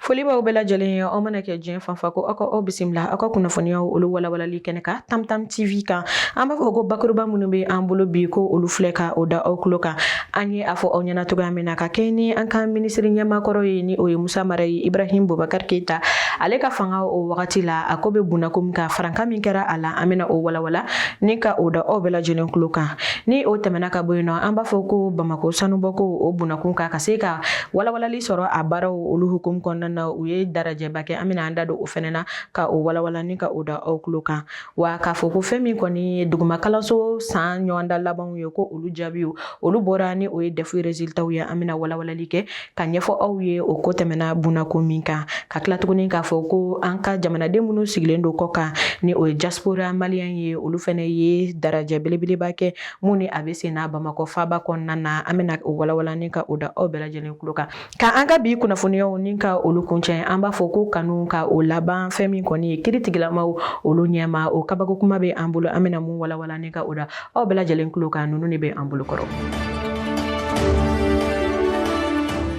Foli b'aw bɛɛ lajɛlen ye aw mana kɛ diɲɛ fan fan ko aw ka aw bisimila aw ka kunnafoniyaw olu walawalali kɛnɛ kan Tamtam TV kan an b'a fɔ ko bakuruba minnu bɛ an bolo bi ko olu filɛ ka o da aw tulo kan an ye a fɔ aw ɲɛna cogoya min na ka kɛ ni an ka minisiri ɲɛmaakɔrɔ ye ni o ye Musa Mara ye Ibrahim Boubacar Keita ale ka fanga o wagati la a ko bɛ bunako min kan farankan min kɛra a la an bɛna o walawala ni ka o da aw bɛɛ lajɛlen tulo kan ni o tɛmɛna ka bɔ yen nɔ an b'a fɔ ko Bamako sanubɔko o bunakun kan ka se ka walawalali sɔrɔ a baaraw olu hukumu kɔnɔna na u ye darajɛba kɛ an bɛna an da don o fɛnɛ na ka o walawala ni ka o da aw tulo kan wa k'a fɔ ko fɛn min kɔni ye duguma kalanso san ɲɔgɔnda labanw ye ko olu jaabiw olu bɔra ni o ye DEF résultats ye an bɛna walawalali kɛ ka ɲɛfɔ aw ye o ko tɛmɛna bunako min kan ka tila tuguni k'a fɔ ko an ka jamanaden minnu sigilen don kɔ kan ni o ye diaspora malien ye olu fɛnɛ ye darajɛ belebeleba kɛ mun ni a bɛ sen na Bamakɔ faaba kɔnɔna na an bɛna o walawala ni ka o da aw bɛɛ lajɛlen tulo kan ka an ka bi kunnafoniyaw ni ka olu kuncɛ an b'a fɔ ko kanu ka o laban fɛn min kɔni ye kiiritigilamaw olu ɲɛma o kabako kuma bɛ an bolo an bɛna mun walawala ni ka o da aw bɛɛ lajɛlen tulo kan ninnu de bɛ an bolo kɔrɔ.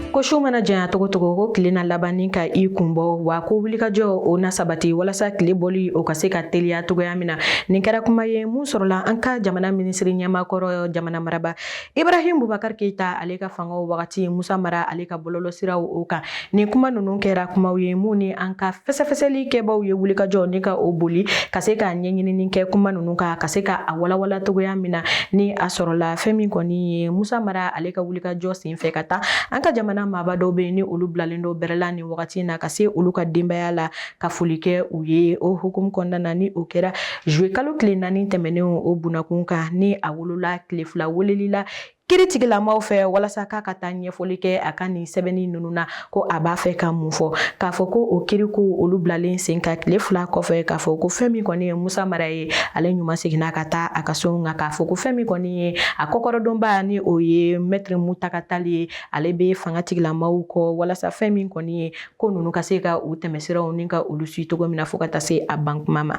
Ko su mana janya togo togo ko tile na laban ni ka I kunbɔ wa ko wulikajɔ o na sabati walasa tile bɔli o ka se ka teliya togoya min na nin kɛra kuma ye mun sɔrɔla an ka jamana minisiri ɲɛmaakɔrɔ jamana maraba Ibrahim Boubacar Keita ale ka fangaw wagati Musa Mara ale ka bɔlɔlɔsiraw o kan nin kuma ninnu kɛra kumaw ye mun ni an ka fɛsɛfɛsɛli kɛbaw ye wulikajɔ ni ka o boli ka se ka ɲɛɲinini kɛ kuma ninnu kan ka se ka a walawala togoya min na ni a sɔrɔla fɛn min kɔni ye Musa Mara ale ka wulikajɔ senfɛ ka taa an ka jamana maaba dɔw bɛ yen ni olu bilalen don bɛrɛla ni wagati na ka se olu ka denbaya la ka foli kɛ u ye o hukumu kɔnɔna na ni o kɛra juillet kalo tile 4 tɛmɛnen o bunakun kan ni a wolola tile 2 weleli la kiiritigilamaw fɛ walasa k'a ka taa ɲɛfɔli kɛ a ka nin sɛbɛnni ninnu na ko a b'a fɛ ka mun fɔ k'a fɔ ko o kiiriku olu bilalen sen ka tile 2 kɔfɛ k'a fɔ ko fɛn min kɔni ye Musa Mara ye ale ɲuman seginna ka taa a ka so nka k'a fɔ ko fɛn min kɔni ye a kɔkɔrɔdonba ni o ye Maître Mutakala Tali ye ale bɛ fanga tigilamaw kɔ walasa fɛn min kɔni ye ko ninnu ka se ka u tɛmɛsiraw ni ka olu si cogo min na fo ka taa se a ban kuma ma.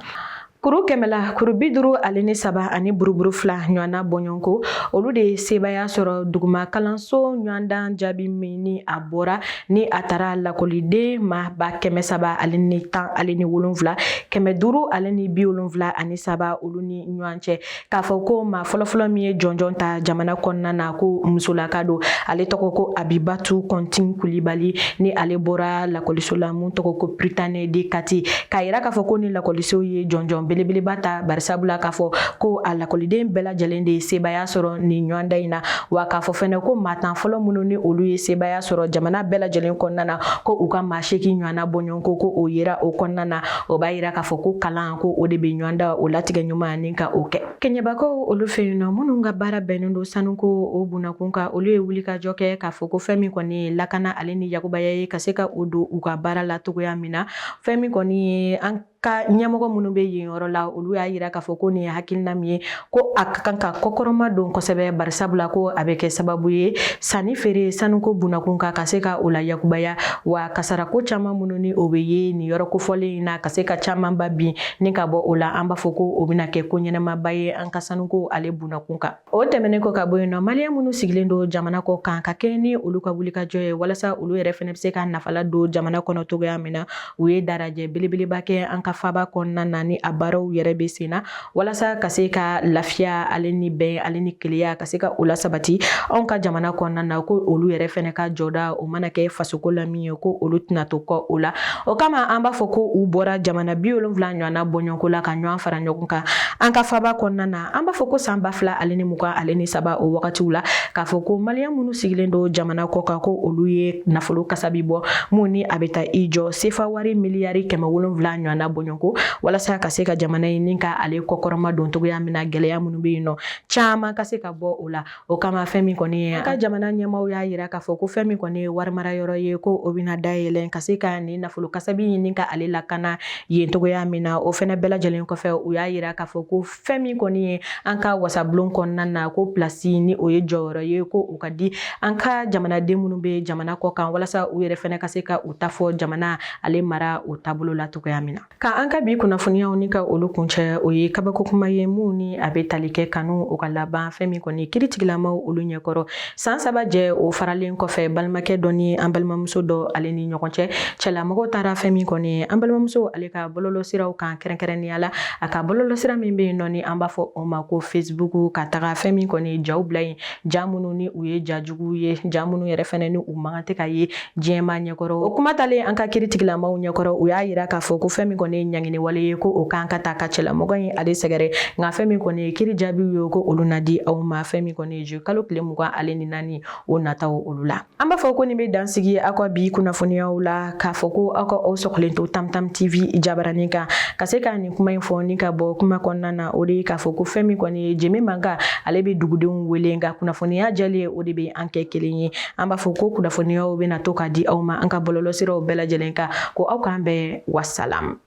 Kuru kɛmɛla kuru 53 ani buruburu 2 ɲɔgɔnna bɔɲɔgɔnko olu de ye sebaya sɔrɔ duguma kalanso ɲɔgɔndan jaabi min ni a bɔra ni a taara lakɔliden ma ba 300 ale ni 10 ale ni 7 500 ale ni 73 olu ni ɲɔgɔn cɛ k'a fɔ ko maa fɔlɔfɔlɔ min ye jɔnjɔn ta jamana kɔnɔna na ko musolaka don ale tɔgɔ ko Abibatu Kɔntin Kulibali ni ale bɔra lakɔliso la mun tɔgɔ ko Prytanée de Kati k'a yira k'a fɔ ko ni lakɔliso ye jɔnjɔn belebeleba ta barisabula k'a fɔ ko a lakɔliden bɛɛ lajɛlen de ye sebaya sɔrɔ nin ɲɔgɔnda in na wa k'a fɔ fɛnɛ ko maa tan fɔlɔ minnu ni olu ye sebaya sɔrɔ jamana bɛɛ lajɛlen kɔnɔna na ko u ka maa 8 ɲɔgɔnna bɔɲɔgɔnko ko o yera o kɔnɔna na o b'a yira k'a fɔ ko kalan ko o de bɛ ɲɔgɔnda o latigɛ ɲuman ni ka o kɛ kɛɲɛbagaw olu fɛ yen nɔ minnu ka baara bɛnnen don sanuko o bunakun kan olu ye wulikajɔ kɛ k'a fɔ ko fɛn min kɔni ye lakana ale ni yakubaya ye ka se ka o don u ka baara la togoya min na fɛn min kɔni ye an ka ɲɛmɔgɔ minnu bɛ yen yɔrɔ la olu y'a yira k'a fɔ ko nin ye hakilina min ye ko a ka kan ka kɔkɔrɔma don kosɛbɛ barisabula ko a bɛ kɛ sababu ye sanni feere sanuko bunakun kan ka se ka o la yakubaya wa kasarako caman minnu ni o bɛ ye nin yɔrɔ kofɔlen in na ka se ka camanba bin ni ka bɔ o la an b'a fɔ ko o bɛna kɛ ko ɲɛnamaba ye an ka sanuko ale bunakun kan o tɛmɛnen kɔ ka bɔ yen nɔ maliyɛn minnu sigilen don jamana kɔ kan ka kɛ ni olu ka wulikajɔ ye walasa olu yɛrɛ fɛnɛ bɛ se ka nafala don jamana kɔnɔ togoya min na u ye darajɛ belebeleba kɛ an ka faaba kɔnɔna na ni a baaraw yɛrɛ bɛ sen na walasa ka se ka lafiya ale ni bɛn ale ni keleya ka se ka o la sabati anw ka jamana kɔnɔna na ko olu yɛrɛ fɛnɛ ka jɔda o mana kɛ fasoko la min ye ko olu tɛna to kɔ o la o kama an b'a fɔ ko u bɔra jamana 70 ɲɔgɔnna bɔɲɔgɔnko la ka ɲɔgɔn fara ɲɔgɔn kan an ka faaba kɔnɔna na an b'a fɔ ko san 2020 ale ni 3 o wagatiw la k'a fɔ ko maliyɛn minnu sigilen don jamana kɔ kan ko olu ye nafolo kasabi bɔ mun ni a bɛ taa i jɔ sefa wari miliyari 700 ɲɔgɔnna bɔɲɔgɔnko walasa ka se ka jamana in ni ka ale kɔkɔrɔma don togoya min na gɛlɛya minnu bɛ yen nɔ caman ka se ka bɔ o la o kama fɛn min kɔni ye an ka jamana ɲɛmaaw y'a yira k'a fɔ ko fɛn min kɔni ye wari mara yɔrɔ ye ko o bɛna dayɛlɛ ka se ka nin nafolo kasabi ɲini ka ale lakana yen togoya min na o fɛnɛ bɛɛ lajɛlen kɔfɛ u y'a yira k'a fɔ ko fɛn min kɔni ye an ka wasabulon kɔnɔna na ko plasi ni o ye jɔyɔrɔ ye ko u ka di an ka jamanaden minnu bɛ jamana kɔ kan walasa u yɛrɛ fɛnɛ ka se ka u ta fɔ jamana ale mara o taabolo la togoya min na ka an ka bi kunnafoniyaw ni ka olu kuncɛ o ye kabako kuma ye mun ni a bɛ tali kɛ kanu o ka laban fɛn min kɔni kiritigilamaw olu ɲɛkɔrɔ san 3 jɛ o faralen kɔfɛ balimakɛ dɔ ni an balimamuso dɔ ale ni ɲɔgɔn cɛ cɛlamɔgɔw taara fɛn min kɔni an balimamuso ale ka bɔlɔlɔsiraw kan kɛrɛnkɛrɛnnenya la a ka bɔlɔlɔsira min bɛ yen nɔ ni an b'a fɔ o ma ko Facebook ka taga fɛn min kɔni jaw bila yen ja minnu ni u ye ja jugu ye ja minnu yɛrɛ fɛnɛ ni u man tɛ ka ye diɲɛma ɲɛkɔrɔ o kuma talen an ka kiritigilamaw ɲɛkɔrɔ u y'a yira k'a fɔ ko fɛn min kɔni ye ɲangini wale ye ko o kan ka ta ka cɛlamɔgɔ in ale sɛgɛrɛ nka fɛn min kɔni ye kiri jaabiw ye ko olu na di aw ma fɛn min kɔni ye kalo tile 20 ale ni 4 o nataw olu la an b'a fɔ ko nin bɛ dansigi aw ka bi kunnafoniyaw la k'a fɔ ko aw ka aw sɔgɔlen to Tamtam TV jabaranin kan ka se ka nin kuma in fɔ ni ka bɔ kuma kɔnɔna na o de ye k'a fɔ ko fɛn min kɔni ye Jeme Manka ale bɛ dugudenw wele nka kunnafoniya jɛlen o de bɛ an kɛ kelen ye an b'a fɔ ko kunnafoniyaw bɛna to ka di aw ma an ka bɔlɔlɔsiraw bɛɛ lajɛlen kan ko aw k'an bɛn wasalam